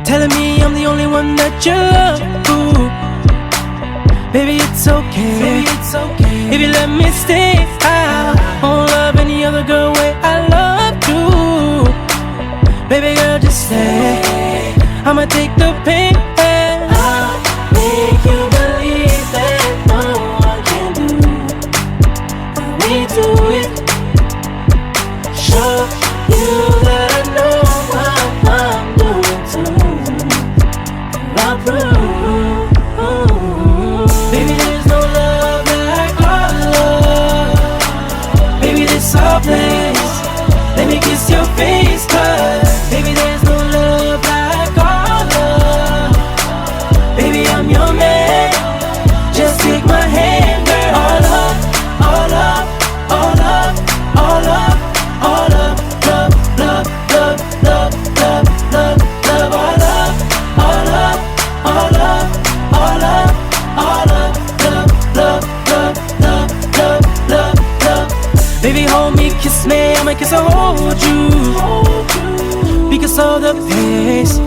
telling me I'm the only one that you love. Ooh. Baby, it's okay. If you let me stay, I won't love any other girl way I love you. Baby girl, just stay. I'ma take the pain. I'll make you believe that no one can do what we do it. Show you that I know what I'm doing too. I'll prove. Baby, there's no love like our love. Baby, this our place. Let me kiss your face, cause baby, there's no love like our love. Baby, I'm your man. Just take my hand, girl. All up, all up, all up, all up, all up. Love, love, love, love, love, love, love. All up, all up, all up, all up, all up. Love, love, love, love, love, love, love. Baby, hold me, kiss me, I'ma kiss and hold you. Because of the pace,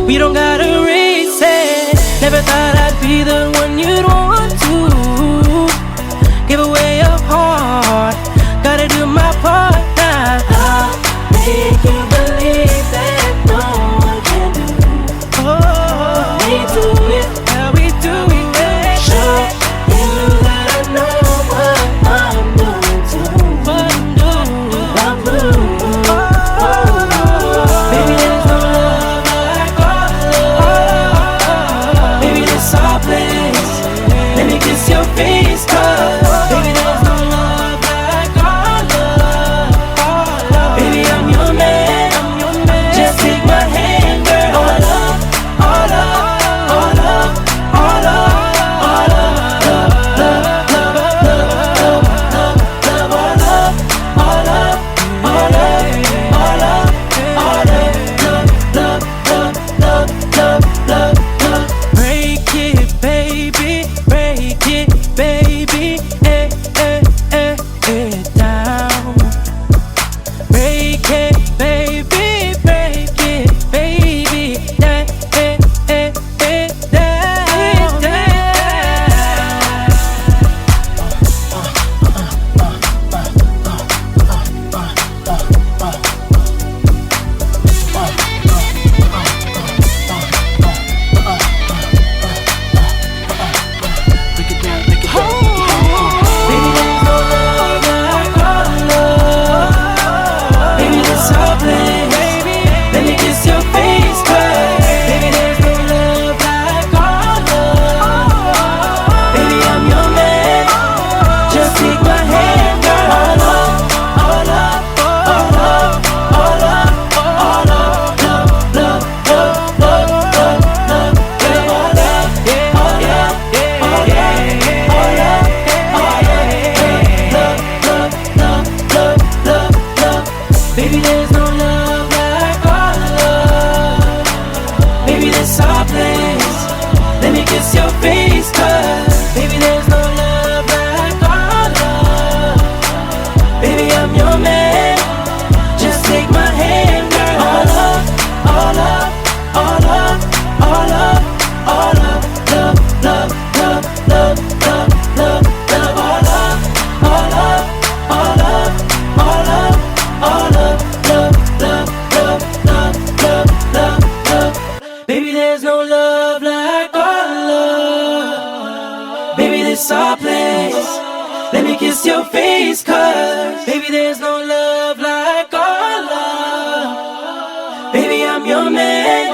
we don't gotta race it. Never thought I'd be the one you'd want to give away your heart. Gotta do my part now. I'll make you believe that no one can do. Oh, we do it, how we do it. Yeah. Show you that I know what I'm doing too. What I'm doing, I'm blue. Baby, there's no love like our love. Baby, this our place. Let me kiss your face, cause baby, there's no love like our love. Baby, I'm your man. Just take my hand, girl. All up, all up, all up, all up, all up. Love, love, love, love, love, love, love. All up, all up, all up, all up, all up. Love, love, love, love, love, love. Break it, baby, break it, baby, eh, eh, eh, eh, down. Break it, baby, break it, baby, eh, eh, eh, eh, down, down. Baby, there's no love like our love. Baby, this our place. Let me kiss your face, cause baby, there's no love like our love. Baby, I'm your man. Just take my hand, girl. All up, all up, all up, all up, all up. Love, love, love, love, love, love, love. All up, all up, all up, all up, all up. Love, love, love, love, love, love. Baby, there's no love like our love. Baby, this our place. Let me kiss your face, cause baby, there's no love like our love. Baby, I'm your man. Just take my hand, girl. All up, all up, all up, all up, all up. Love, love, love, love, love, love, love. All up, all up, all up, all up, all up. Love, love, love, love, love, love, love. Baby, there's no love like our love. Baby, this our place. Let me kiss your face, cause baby, there's no love like our love. Baby, I'm your man.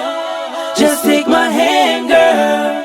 Just take my hand, girl.